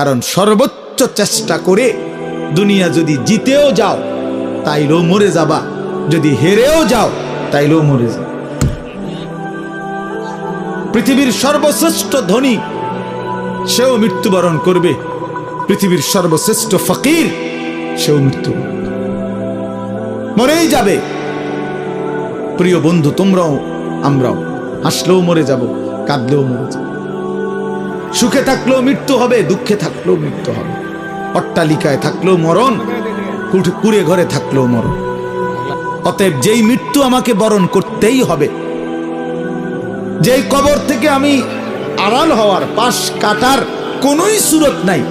কারণ সর্বোচ্চ চেষ্টা করে দুনিয়া যদি জিতেও যাও তাইলেও মরে যাবা, যদি হেরেও যাও তাইলেও মরে যাও। পৃথিবীর সর্বশ্রেষ্ঠ ধনী সেও মৃত্যুবরণ করবে, পৃথিবীর সর্বশ্রেষ্ঠ ফকির সেও মৃত্যু মরেই যাবে। প্রিয় বন্ধু, তোমরাও আমরাও হাসলেও মরে যাব, কাঁদলেও মরে যাব। সুখে থাকলেও মৃত্যু হবে, দুঃখে থাকলেও মৃত্যু হবে। অট্টালিকায় থাকলেও মরণ, কুড়ে ঘরে থাকলেও মরণ। অতএব যেই মৃত্যু আমাকে বরণ করতেই হবে, যেই কবর থেকে আমি আড়াল হওয়ার, পাশ কাটার কোনোই সুরত নাই,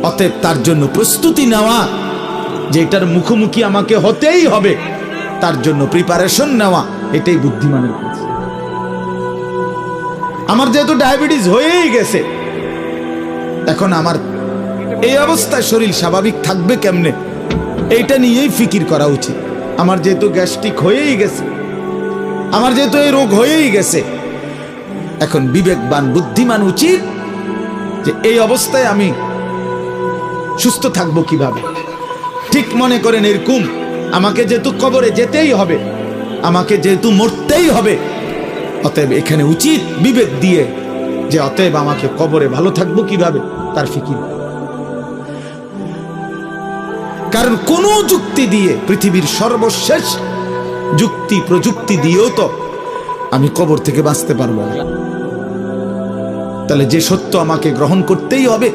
অতএব তার জন্য প্রস্তুতি নেওয়া, যেটার মুখোমুখি আমাকে হতেই হবে তার জন্য প্রিপারেশন নেওয়া, এটাই বুদ্ধিমানের কাজ। আমার যেহেতু ডায়াবেটিস হয়েই গেছে, এখন আমার এই অবস্থায় শরীর স্বাভাবিক থাকবে কেমনে, এইটা নিয়েই ফিকির করা উচিত। আমার যেহেতু গ্যাস্ট্রিক হয়েই গেছে, আমার যেহেতু এই রোগ হয়েই গেছে, এখন বিবেকবান বুদ্ধিমান উচিত যে এই অবস্থায় আমি সুস্থ থাকবো কিভাবে। ঠিক মনে করেন এরকম, আমাকে যেহেতু কবরে যেতেই হবে, আমাকে যেহেতু মরতেই হবে, অতএব এখানে উচিত বিবেক দিয়ে যে অতএব আমাকে কবরে ভালো থাকবো কিভাবে তার ফিকির। কারণ কোন যুক্তি দিয়ে, পৃথিবীর সর্বশেষ যুক্তি প্রযুক্তি দিয়েও তো আমি কবর থেকে বাঁচতে পারবো না। তাহলে যে সত্য আমাকে গ্রহণ করতেই হবে,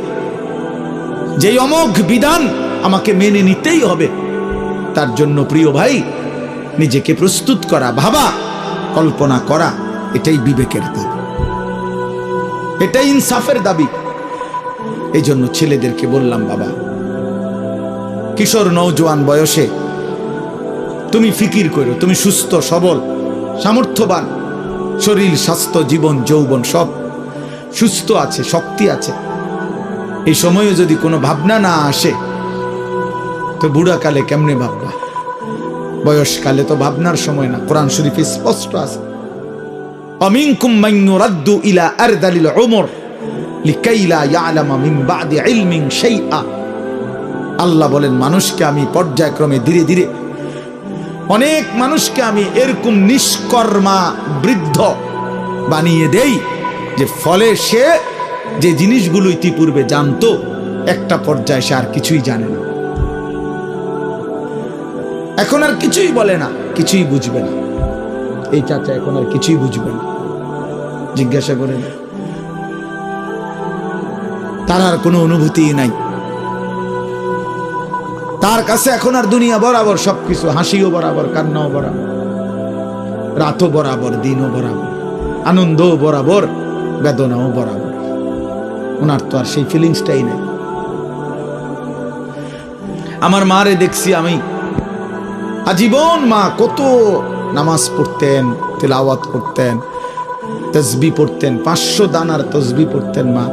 যেই অমোঘ বিধান আমাকে মেনে নিতেই হবে, তার জন্য প্রিয় ভাই নিজেকে প্রস্তুত করা, ভাবা, কল্পনা করা, এটাই বিবেকের দাবি, এটাই ইনসাফের দাবি। এই জন্য ছেলেদেরকে বললাম, বাবা, কিশোর নওজোয়ান বয়সে তুমি ফিকির করো, তুমি সুস্থ সবল সামর্থ্যবান, শরীর স্বাস্থ্য জীবন যৌবন সব সুস্থ আছে, শক্তি আছে। এই সময়ে যদি কোনো ভাবনা না আসে তো বুড়াকালে কেমনে ভাববা? বয়সকালে তো ভাবনার সময় না। কোরআন শরীফে স্পষ্ট আছে, অমিনকুম মান ইউরাদ্দু ইলা আরদালিল উমর লিকাই লা ইয়ালামা মিন বাদি ইলমিন শাইআ। আল্লাহ বলেন, মানুষকে আমি পর্যায়ক্রমে ধীরে ধীরে, অনেক মানুষকে আমি এরকম নিষ্কর্মা বৃদ্ধ বানিয়ে দেই যে ফলে সে যে জিনিসগুলো ইতিপূর্বে জানতো, একটা পর্যায়ে সে আর কিছুই জানে না, এখন আর কিছুই বলে না, কিছুই বুঝবে না। এই চাচা এখন আর কিছুই বুঝবে না, জিজ্ঞাসা করেন, তার আর কোনো অনুভূতি নাই। তার কাছে এখন আর দুনিয়া বরাবর সবকিছু, হাসিও বরাবর, কান্নাও বরাবর, রাতও বরাবর, দিনও বরাবর, আনন্দও বরাবর, বেদনাও বরাবর। ওনার তো আর সেই ফিলিংসটাই নেই। আমার মারে দেখছি আমি, আজীবন মা কত নামাজ পড়তেন, তিলাওয়াত করতেন, তসবিহ পড়তেন, 500 দানার তসবিহ পড়তেন মা।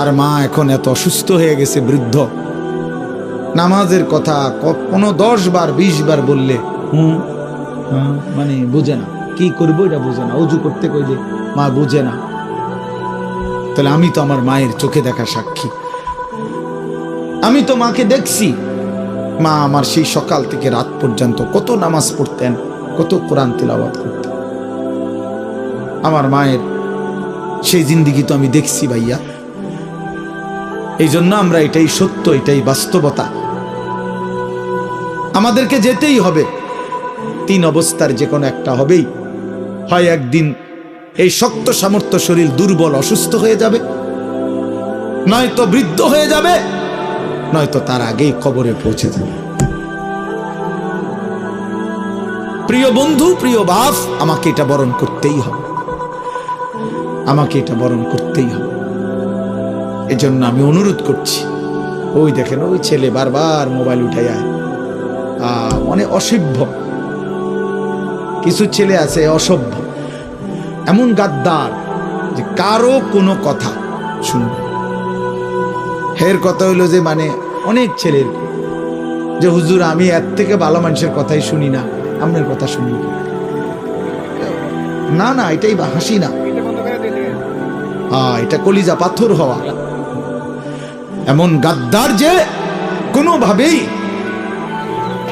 আর মা এখন এত অসুস্থ হয়ে গেছে, বৃদ্ধ, নামাজের কথা কোনো 10 বার 20 বার বললে মানে বুঝে না, কি করবো এটা বুঝে না। অজু করতে কইলে মা বুঝে না। তাহলে আমি তো আমার মায়ের চোখে দেখা সাক্ষী, আমি তো মাকে দেখছি। মা আমার সেই সকাল থেকে রাত পর্যন্ত কত নামাজ পড়তেন, কত কোরআন তিলাওয়াত করতেন। আমার মায়ের সেই জিন্দেগি তো আমি দেখছি ভাইয়া। এই জন্য আমরা, এটাই সত্য, এটাই বাস্তবতা, আমাদেরকে যেতেই হবে। 3 অবস্থার যে কোনো একটা হবেই। হয় একদিন এই শক্ত সামর্থ্য শরীর দুর্বল অসুস্থ হয়ে যাবে, নয়তো বৃদ্ধ হয়ে যাবে, নয়তো তার আগেই কবরে পৌঁছে যাবে। প্রিয় বন্ধু, প্রিয় বাপ, আমাকে এটা বরণ করতেই হবে, আমাকে এটা বরণ করতেই হবে। এজন্য আমি অনুরোধ করছি, ওই দেখেন ওই ছেলে বারবার মোবাইল উঠাইয়া, মানে অসভ্য কিছু ছেলে আছে, অসভ্য, এমন গাদ্দার যে কারো কোনো কথা শুনবে। হের কথা হইলো যে মানে অনেক ছেলের যে হুজুর আমি এর থেকে ভালো মানুষের কথাই শুনি না, আপনার কথা শুনি না। না, এটাই হাসি না, এটা কলিজা পাথর হওয়া। এমন গাদ্দার যে কোনোভাবেই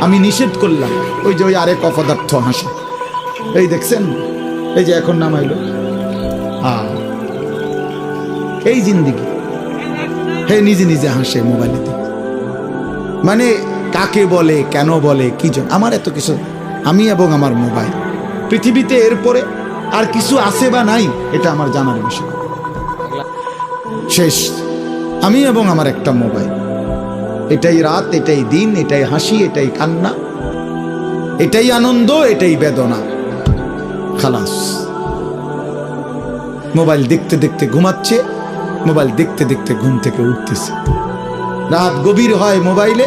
আমি নিষেধ করলাম। ওই যে ওই আরেক অপদার্থ হাসে, এই দেখছেন, এই যে এখন নামাইলো, এই জিন্দিগি, হে নিজে নিজে হাসে মোবাইলেতে। মানে কাকে বলে, কেন বলে, কি জন্য, আমার এত কিছু, আমি এবং আমার মোবাইল, পৃথিবীতে এরপরে আর কিছু আছে বা নাই এটা আমার জানার বিষয়। শেষ, আমি এবং আমার একটা মোবাইল, এটাই রাত, এটাই দিন, এটাই হাসি, এটাই কান্না, এটাই আনন্দ, এটাই বেদনা, খালাস। মোবাইল দেখতে দেখতে ঘুমাচ্ছে, মোবাইল দেখতে দেখতে ঘুম থেকে উঠতেছে, রাত গভীর হয় মোবাইলে,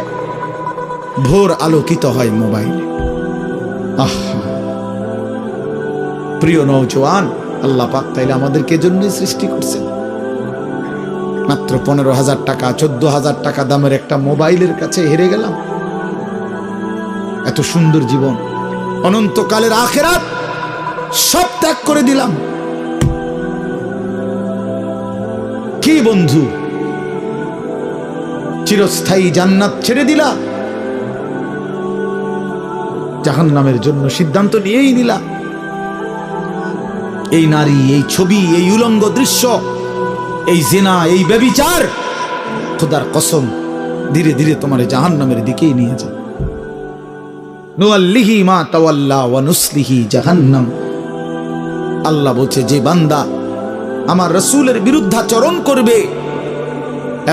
ভোর আলোকিত হয় মোবাইলে। প্রিয় নওজোয়ান, আল্লাহ পাক তাইলে আমাদেরকে জন্যই সৃষ্টি করছেন। মাত্র 15,000 টাকা 14,000 টাকা দামের একটা মোবাইলের কাছে হেরে গেলাম। এত সুন্দর জীবন, অনন্তকালের আখিরাত সব ত্যাগ করে দিলাম। কি বন্ধু, চিরস্থায়ী জান্নাত ছেড়ে দিলা, জাহান্নামের জন্য সিদ্ধান্ত নিয়েই নিলা। এই নারী, এই ছবি, এই উলঙ্গ দৃশ্য, এই জিনা, এই ব্যভিচার, খোদার কসম ধীরে ধীরে তোমার জাহান্নামের দিকেই নিয়ে যায়। নুআল্লিহি মা তাওয়াল্লা ওয়া নুসলিহি জাহান্নাম। আল্লাহ বলছে, যে বান্দা আমার রাসূলের বিরুদ্ধাচরণ করবে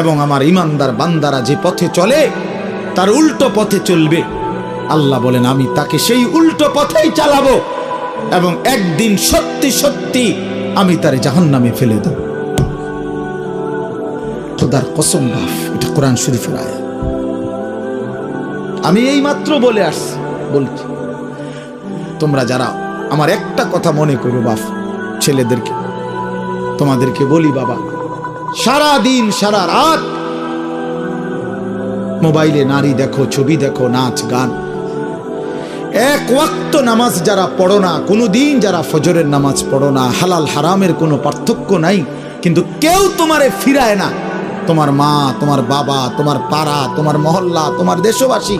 এবং আমার ঈমানদার বান্দারা যে পথে চলে তার উল্টো পথে চলবে, আল্লাহ বলেন আমি তাকে সেই উল্টো পথেই চালাবো এবং একদিন সত্যি সত্যি আমি তার জাহান্নামে ফেলে দেব। খোদার কসম বাপ, এটা কোরআন শরীফের আয়াত। আমি এই মাত্র বলে আসছি, বলছি তোমরা যারা, আমার একটা কথা মনে করো বাপ, ছেলেদেরকে তোমাদেরকে বলি, বাবা সারা দিন সারা রাত মোবাইলে নারী দেখো, ছবি দেখো, নাচ গান, এক ওয়াক্ত নামাজ যারা পড়ো না, কোনোদিন যারা ফজরের নামাজ পড়ো না, হালাল হারামের কোনো পার্থক্য নাই, কিন্তু কেউ তোমারে ফিরায় না। তোমার মা, তোমার বাবা, তোমার পাড়া, তোমার মহল্লা, তোমার দেশবাসী,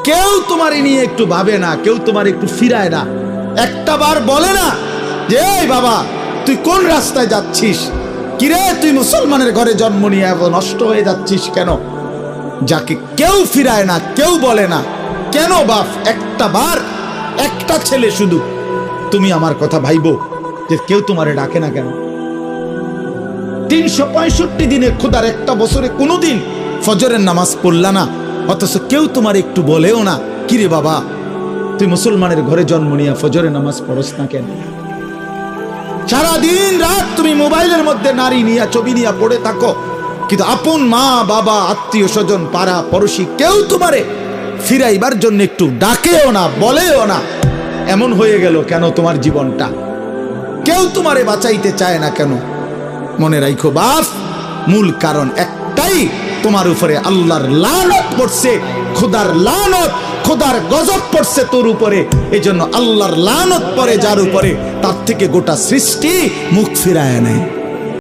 কেউ তোমারে নিয়ে একটু ভাবে না, কেউ তোমার একটু ফিরায় না, একটা বার বলে না যে এই বাবা তুই কোন রাস্তায় যাচ্ছিস, কিরে তুই মুসলমানের ঘরে জন্ম নিয়ে এত নষ্ট হয়ে যাচ্ছিস কেন? যাকে কেউ ফিরায় না, কেউ বলে না, কেন বাপ? একটা বার, একটা ছেলে শুধু তুমি আমার কথা ভাইবো যে কেউ তোমারে ডাকে না কেন? 365 দিনে, খোদার একটা বছরে কোনোদিন ফজরের নামাজ পড়লা না, অথচ কেউ তোমার একটু বলেও না কিরে বাবা তুই মুসলমানের ঘরে জন্ম নিয়ে ফজরের নামাজ পড়স না কেন? সারাদিন রাত তুমি মোবাইলের মধ্যে নারী নিয়ে, ছবি নিয়ে পড়ে থাকো, কিন্তু আপন মা বাবা, আত্মীয় স্বজন, পাড়া পড়শি কেউ তোমারে ফিরাইবার জন্য একটু ডাকেও না, বলেও না। এমন হয়ে গেল কেন তোমার জীবনটা? কেউ তোমারে বাঁচাইতে চায় না কেন? মনে রাখো বাপ, মূল কারণ একটাই, তোমার উপরে আল্লাহর লানত পড়ছে, খোদার লানত, খোদার গজব পড়ছে তোর উপরে। এই জন্য আল্লাহর লানত পড়ে যার উপরে, তার থেকে গোটা সৃষ্টি মুখ ফিরায় নেয়।